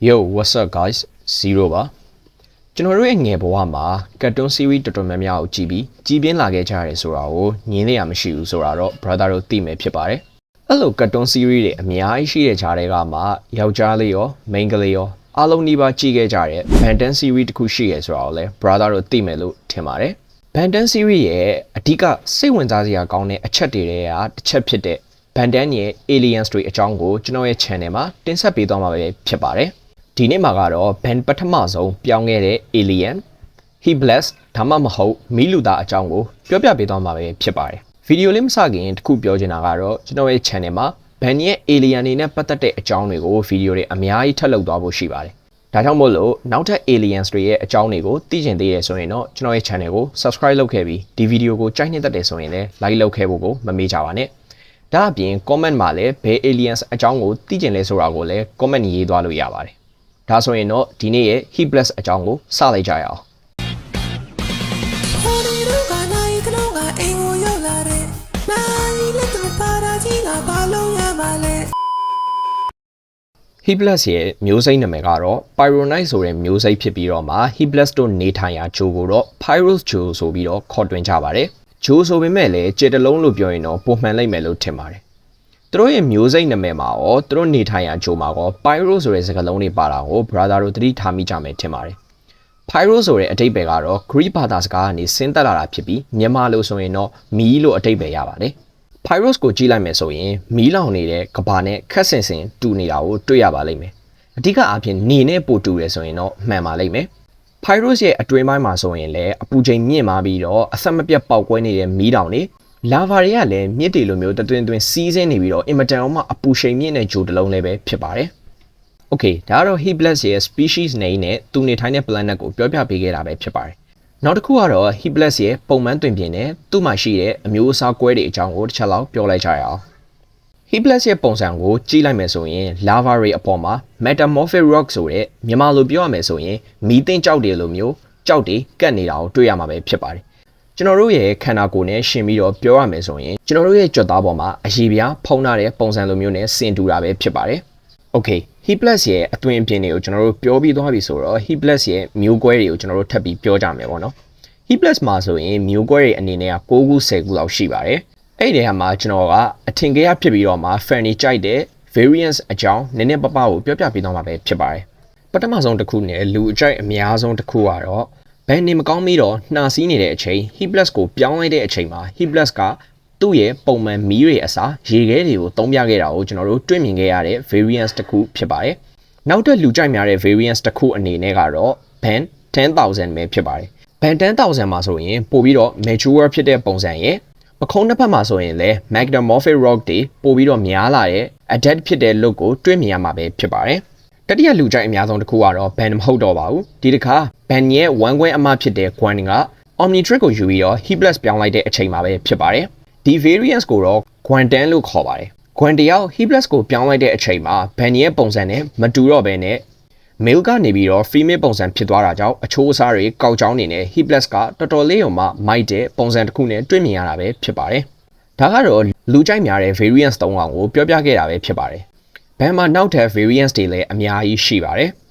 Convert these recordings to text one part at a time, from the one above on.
Yo, what's up guys? Zero ပါကျွန်တော်တို့ရဲ့ငယ်ဘဝမှာ cartoon series တော်တော်များများကိုကြည့်ပြီးကြီးပြင်းလာခဲ့ကြရတယ်ဆိုတာကိုညင်းနေရမရှိဘူးဆိုတာတော့ brother တို့သိမယ်ဖြစ်ပါတယ်အဲ့လို cartoon series တွေအများကြီးရှိတဲ့ခြားတွေကမှယောက်ျားလေးရော main ကလေးရောအားလုံးဒီပါကြည့်ခဲ့ကြတဲ့ Ben 10 series တခုရှိရဲဆိုတာကိုလည်း brother တို့သိမယ်လို့ထင်ပါတယ် Ben 10 series ရဲ့အဓိကစိတ်ဝင်စားစရာကောင်းတဲ့အချက်တွေကတစ်ချက်ဖြစ်တဲ့ Ben 10ရဲ့ aliens တွေအကြောင်းကိုကျွန်တော်ရဲ့ channel မှာတင်ဆက်ပေးသွားမှာပဲဖြစ်ပါတယ်ဒီနေ့မှာကတော့ Ben ပထမဆုံးပြောင်းခဲ့တဲ့ alien Hebless ဒါမှမဟုတ်မီးလူသားအကြောင်းကိုပြောပြပေးသွားမှာပဲဖြစ်ပါတယ်ဗီဒီယိုလေးမစခင်တခုပြောချင်တာကတော့ကျွန်တော်ရဲ့ channel မှာ Ben ရဲ့ alien တွေနဲ့ပတ်သက်တဲ့အကြောင်းတွေကိုဗီဒီယိုတွေအများကြီးထပ်လုပ်သွားဖို့ရှိပါတယ်ဒါကြောင့်မို့လို့နောက်ထပ် aliens တွေရဲ့အကြောင်းတွေကိုသိချင်သေးရဆိုရင်တော့ကျွန်တော်ရဲ့ channel ကို subscribe လုပ်ခဲ့ပြီးဒီဗီဒီယိုကိုကြိုက်နေတဲ့ဆိုရင်လည်း like လုပ်ခဲ့ဖို့ကိုမမေ့ကြပါနဲ့ဒါအပြင် comment မှာလည်းဘယ် aliens အကြောင်းကိုသိချင်လဲဆိုတာကိုလည်း comment ရေးသွားလို့ရပါတယ်ဒါဆိုရင်တော့ဒီနေ့ရဲ့ Hebless အကြောင်းကိုစလိုက်ကြရအောင် Hebless ရဲ့မျိုးစိတ်နာမည်ကတော့ Pyronite ဆိုတဲ့မျိုးစိတ်ဖြစ်ပြီးတော့မှ Hebless တို့နေထိုင်ရာဂျိုကိုတော့ Pyros ဂျိုဆိုပြီးတော့ခေါ်တွင်ကြပါတယ်ဂျိုဆိုပေမဲ့လည်းကြေတလုံးလို့ပြောရင်တော့ပုံမှန်လိုက်မယ်လို့ထင်ပါတယ်သူတို့ရဲ့မျိုးစိတ်နာမည်မှာရောသူတို့နေထိုင်ရာဂျိုမှာရော Pyro ဆိုတဲ့စကားလုံးတွေပါတာကို brother တို့သတိထားမိကြမယ်ထင်ပါတယ် Pyro ဆိုတဲ့အဓိပ္ပာယ်ကတော့ Greek ဘာသာစကားကနေဆင်းသက်လာတာဖြစ်ပြီးမြန်မာလိုဆိုရင်တော့မီးလို့အဓိပ္ပာယ်ရပါတယ် Pyros ကိုကြည့်လိုက်မယ်ဆိုရင်မီးလောင်နေတဲ့ကဘာနဲ့ခက်ဆင်ဆင်တူနေတာကိုတွေ့ရပါလိမ့်မယ်အဓိကအားဖြင့်နေနဲ့ပိုတူတယ်ဆိုရင်တော့မှန်ပါလိမ့်မယ် Pyros ရဲ့အတွင်းပိုင်းမှာဆိုရင်လည်းအပူချိန်မြင့်မာပြီးတော့အဆက်မပြတ်ပေါက်ကွဲနေတဲ့မီးတောင်တွေလာဗာတွေကလည်းမြစ်တွေလိုမျိုးတွင်စီးဆင်းနေပြီးတော့အင်မတန်အောင်မှအပူချိန်မြင့်တဲ့ဂျိုတလုံးလည်းပဲဖြစ်ပါတယ်။ Okay ဒါကတော့ Hebless ရဲ့ species name နဲ့သူနေထိုင်တဲ့ planet ကိုပြောပြပေးခဲ့တာပဲဖြစ်ပါတယ်။နောက်တစ်ခုကတော့ Hebless ရဲ့ပုံမှန်တွင်ပြင်နဲ့သူ့မှာရှိတဲ့အမျိုးအစားကွဲတွေအကြောင်းကိုတစ်ချက်လောက်ပြောလိုက်ကြရအောင်။ Hebless ရဲ့ပုံစံကိုကြည့်လိုက်မယ်ဆိုရင် lava တွေအပေါ်မှာ metamorphic rock ဆိုတဲ့မြန်မာလိုပြောရမယ်ဆိုရင်မီးသိန်းကြောက်တွေလိုမျိုးကြောက်တွေကတ်နေတာကိုတွေ့ရမှာပဲဖြစ်ပါတယ်။ကျွန်တော်တို့ရဲ့ခန္ဓာကိုယ်နဲ့ရှင်ပြီးတော့ပြောရမယ်ဆိုရင်ကျွန်တော်တို့ရဲ့ကြွက်သားပေါ်မှာအရေပြားဖုံးထားတဲ့ပုံစံလိုမျိုးနဲ့ဆင်တူတာပဲဖြစ်ပါတယ်။ Okay, Hebless ရဲ့အတွင်းအပြင်တွေကိုကျွန်တော်တို့ပြောပြီးသွားပြီဆိုတော့ Hebless ရဲ့မျိုးကွဲတွေကိုကျွန်တော်တို့ထပ်ပြီးပြောကြမယ်ပေါ့နော်။ Hebless မှာဆိုရင်မျိုးကွဲတွေအနေနဲ့က9ခု10ခုလောက်ရှိပါတယ်။အဲ့ဒီထဲမှာကျွန်တော်ကအထင်ကြီးဖြစ်ပြီးတော့မှ Fanny ကြိုက်တဲ့ variance အကြောင်းနည်းနည်းပပကိုပြောပြပေးသွားမှာပဲဖြစ်ပါတယ်။ပထမဆုံးတစ်ခုနဲ့လူအကြိုက်အများဆုံးတစ်ခုကတော့ဘယ်နေမကောင်းပြီးတော့နှာစီးနေတဲ့အချိန် Hebless ကိုပြောင်းလိုက်တဲ့အချိန်မှာ Hebless ကသူ့ရဲ့ပုံမှန်မီးတွေအစားရေခဲတွေကိုသုံးပြခဲ့တာကိုကျွန်တော်တို့တွေ့မြင်ခဲ့ရတဲ့ variance တစ်ခုဖြစ်ပါတယ်။နောက်ထပ်လူကြိုက်များတဲ့ variance တစ်ခုအနေနဲ့ကတော့ Ben 10,000 ပဲဖြစ်ပါတယ်။ Ben 10,000မှာဆိုရင်ပို့ပြီးတော့ mature ဖြစ်တဲ့ပုံစံရဲ့ပခုံးတစ်ဖက်မှာဆိုရင်လည်း metamorphic rock တွေပို့ပြီးတော့များလာတဲ့ adapt ဖြစ်တဲ့ look ကိုတွေ့မြင်ရမှာပဲဖြစ်ပါတယ်။တတိယလူကြိုက်အများဆုံးတစ်ခုကတော့ Ben မဟုတ်တော့ပါဘူး။ဒီတစ်ခါ Ben ရဲ့ဝမ်းကွဲအမဖြစ်တဲ့ Gwen က Omnitrick ကိုယူပြီးတော့ Hebless ပြောင်းလိုက်တဲ့အချိန်မှာပဲဖြစ်ပါတယ်။ဒီ variance ကိုတော့ Gwen 10လို့ခေါ်ပါတယ်။ Gwen တယောက် Hebless ကိုပြောင်းလိုက်တဲ့အချိန်မှာ Ben ရဲ့ပုံစံနဲ့မတူတော့ဘဲနဲ့ male ကနေပြီးတော့ female ပုံစံဖြစ်သွားတာကြောင့်အချိုးအစားတွေကောက်ကြောင်းနေနဲ့ Hebless ကတော်တော်လေးအောင်မှမိုက်တဲ့ပုံစံတစ်ခုနဲ့တွေ့မြင်ရတာပဲဖြစ်ပါတယ်။ဒါကတော့လူကြိုက်များတဲ့ variance 3ကောင်ကိုပြောပြခဲ့တာပဲဖြစ်ပါတယ်။ Ben မှာနောက်ထပ် variance တွေလည်းအများကြီးရှိပါတယ်။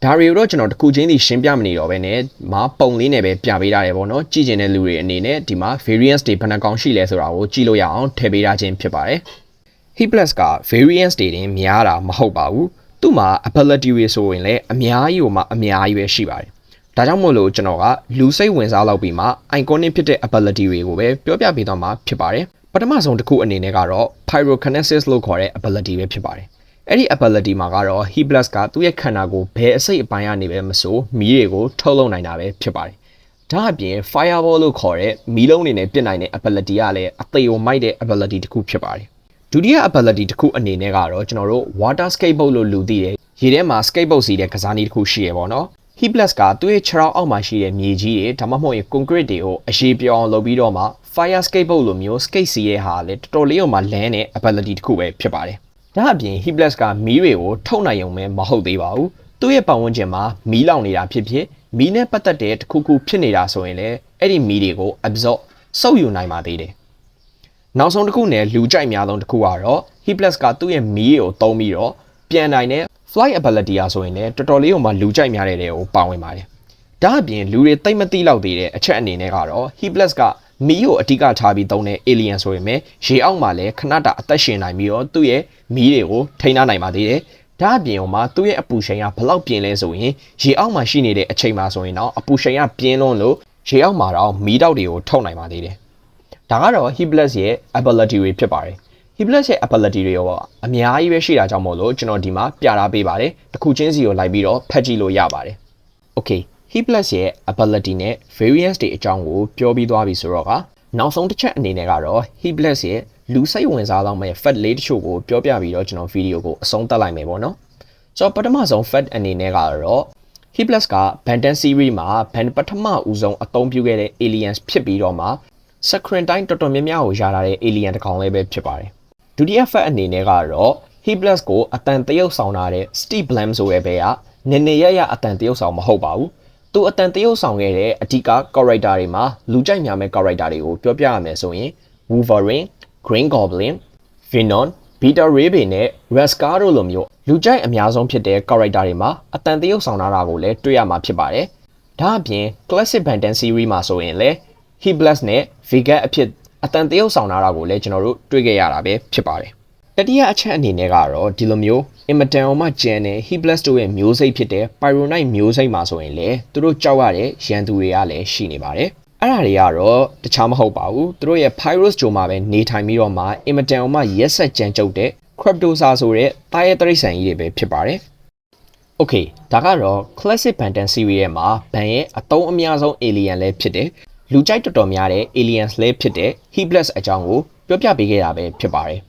ဒါတွေကိုတော့ကျွန်တော်တစ်ခုချင်းစီရှင်းပြမနေတော့ဘဲနဲ့မပုံလေးနဲ့ပဲပြပေးထားတယ်ပေါ့နော်။ကြည့်ကျင်တဲ့လူတွေအနေနဲ့ဒီမှာ variance တွေဘယ်နှကောင်ရှိလဲဆိုတာကိုကြည့်လို့ရအောင်ထည့်ပေးထားခြင်းဖြစ်ပါတယ်။ Hebless က variance တွေတင်များတာမဟုတ်ပါဘူး။သူ့မှာ ability တွေဆိုရင်လည်းအများကြီးပဲရှိပါတယ်။ဒါကြောင့်မို့လို့ကျွန်တော်ကလူစိတ်ဝင်စားလောက်ပြီးမှ iconic ဖြစ်တဲ့ ability တွေကိုပဲပြောပြပေးသွားမှာဖြစ်ပါတယ်။ပထမဆုံးတစ်ခုအနေနဲ့ကတော့ pyrokinesis လို့ခေါ်တဲ့ ability ပဲဖြစ်ပါတယ်။အဲ့ဒီ ability မှာကတော့ Hebless ကသူ့ရဲ့ခန္ဓာကိုယ်ဘယ်အစိတ်အပိုင်းကနေပဲမဆိုမီးတွေကိုထုတ်လုပ်နိုင်တာပဲဖြစ်ပါတယ်။ဒါအပြင် fireball လို့ခေါ်တဲ့မီးလုံးတွေနဲ့ပစ်နိုင်တဲ့ ability ကလည်းအသေးကိုမိုက်တဲ့ ability တစ်ခုဖြစ်ပါတယ်။ဒုတိယ ability တစ်ခုအနေနဲ့ကတော့ကျွန်တော်တို့ water skateboard လို့လူသိတယ်။ရေထဲမှာ skateboard စီးတဲ့ကစားနည်းတစ်ခုရှိရပေါ့နော်။ Hebless ကသူ့ရဲ့ခြေထောက်အောက်မှာရှိတဲ့မြေကြီးတွေဒါမှမဟုတ်ရင် concrete တွေကိုအရေးပြောင်းလုပ်ပြီးတော့မှ fire skateboard လိုမျိုး skate စီးရဲ့ဟာလည်းတော်တော်လေးအောင်မှလန်းတဲ့ ability တစ်ခုပဲဖြစ်ပါတယ်။ဒါအပြင် Hebless ကမီးတွေကိုထုတ်နိုင်ုံပဲမဟုတ်သေးပါဘူး။သူ့ရဲ့ပတ်ဝန်းကျင်မှာမီးလောင်နေတာဖြစ်ဖြစ်မီးနဲ့ပတ်သက်တဲ့တစ်ခုခုဖြစ်နေတာဆိုရင်လည်းအဲ့ဒီမီးတွေကို absorb စုပ်ယူနိုင်ပါသေးတယ်။နောက်ဆုံးတစ်ခုနဲ့လူကြိုက်များဆုံးတစ်ခုကတော့ Hebless ကသူ့ရဲ့မီးကိုသုံးပြီးတော့ပြန်နိုင်တဲ့ flight ability အဆိုရင်လည်းတော်တော်လေးကိုမှလူကြိုက်များတဲ့တဲ့ကိုပါဝင်ပါတယ်ဒါအပြင်လူတွေတိတ်မသိလောက်သေးတဲ့အချက်အနေနဲ့ကတော့ He+ ကမီးကိုအဓိကထားပြီးသုံးတဲ့ alien ဆိုရင်ပဲရေအောက်မှာလည်းခဏတာအသက်ရှင်နိုင်ပြီးတော့သူ့ရဲ့မီးတွေကိုထိန်းထားနိုင်ပါသေးတယ်ဒါအပြင်မှာသူ့ရဲ့အပူချိန်ကဘလောက်ပြင်းလဲဆိုရင်ရေအောက်မှာရှိနေတဲ့အချိန်မှာဆိုရင်တော့အပူချိန်ကပြင်းလွန်းလို့ရေအောက်မှာတော့မီးတောက်တွေကိုထုတ်နိုင်ပါသေးတယ်ဒါကတော့ He+ ရဲ့ ability တွေဖြစ်ပါတယ် He+ ရဲ့ ability တွေရောအများကြီးပဲရှိတာကြောင့်မို့လို့ကျွန်တော်ဒီမှာပြထားပေးပါတယ်တစ်ခုချင်းစီကိုလိုက်ပြီးတော့ဖတ်ကြည့်လို့ရပါတယ် Okay He+ ရဲ့ ability နဲ့ variance တွေအကြောင်းကိုပြောပြီးသွားပြီဆိုတော့ကနောက်ဆုံးတစ်ချက်အနေနဲ့ကတော့ He+ ရဲ့လူစိတ်ဝင်စားလောက်မဲ့ fact လေးတချို့ကိုပြောပြပြီးတော့ကျွန်တော်ဗီဒီယိုကိုအဆုံးသတ်လိုက်မယ်ပေါ့နော်ဆိုတော့ပထမဆုံး fact အနေနဲ့ကတော့ He+ က Bantam series မှာဘန်ပထမဦးဆုံးအသုံးပြုခဲ့တဲ့ aliens ဖြစ်ပြီးတော့မှ screen time တော်တော်များများကိုရလာတဲ့ alien တစ်ကောင်လေးပဲဖြစ်ပါတယ်ဒုတိယ fact အနေနဲ့ကတော့ He+ ကိုအတန်တရုပ်ဆောင်လာတဲ့ Steve Blam ဆိုတဲ့ဘဲကနည်းနည်းရရအတန်တရုပ်ဆောင်မဟုတ်ပါဘူးသူအတန်တရုပ်ဆောင်ခဲ့တဲ့အဓိက character တွေမှာလူကြိုက်များမဲ့ character တွေကိုပြောပြရမယ်ဆိုရင် Wolverine, Green Goblin, Venom, Peter Rabbit နဲ့ Red Skull တို့လိုမျိုးလူကြိုက်အများဆုံးဖြစ်တဲ့ character တွေမှာအတန်တရုပ်ဆောင်လာတာကိုလည်းတွေ့ရမှာဖြစ်ပါတယ်ဒါအပြင် Classic Bantam series မှာဆိုရင်လည်း He+ နဲ့ Vega အဖြစ်အတန်တရုပ်ဆောင်လာတာကိုလည်းကျွန်တော်တို့တွေ့ခဲ့ရတာပဲဖြစ်ပါတယ်တတိယအချက်အနေနဲ့ကတော့ဒီလိုမျိုးအင်မတန်အောင်မှကျန်တဲ့ He+ တို့ရဲ့မျိုးစိတ်ဖြစ်တဲ့ Pyronite မျိုးစိတ်မှာဆိုရင်လေသူတို့ကြောက်ရတဲ့ရန်သူတွေကလည်းရှိနေပါတယ်အဲ့ဒါတွေကတော့တခြားမဟုတ်ပါဘူးသူတို့ရဲ့ Pyros ဂျိုမှာပဲနေထိုင်ပြီးတော့မှအင်မတန်အောင်မှရက်ဆက်ကြမ်းကြုတ်တဲ့ Cryptosa ဆိုတဲ့တားရဲတိရစ္ဆာန်ကြီးတွေပဲဖြစ်ပါတယ် Okay ဒါကတော့ Classic Bantam series ရဲ့မှာဘန်ရဲ့အသုံးအများဆုံး alien လည်းဖြစ်တယ်လူကြိုက်တော်တော်များတဲ့ aliens လည်းဖြစ်တဲ့ He+ အကြောင်းကိုပြောပြပေးခဲ့တာပဲဖြစ်ပါတယ်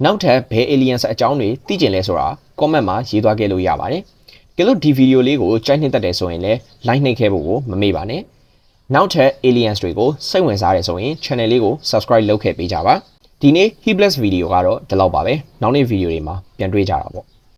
နောက်ထပ်ဘယ် aliens အကြောင်းတွေသိကျင်လဲဆိုတာ comment မှာရေးသွားခဲ့လို့ရပါတယ်။ကြည့်လို့ဒီဗီဒီယိုလေးကိုကြိုက်နှစ်သက်တယ်ဆိုရင်လည်း like နှိပ်ခဲ့ဖို့ကိုမမေ့ပါနဲ့။နောက်ထပ် aliens တွေကိုစိတ်ဝင်စားတယ်ဆိုရင် channel လေးကို subscribe လုပ်ခဲ့ပေးကြပါ။ဒီနေ့ He+ ဗီဒီယိုကတော့ဒီလောက်ပါပဲ။နောက်နေ့ဗီဒီယိုတွေမှာပြန်တွေ့ကြတာပေါ့။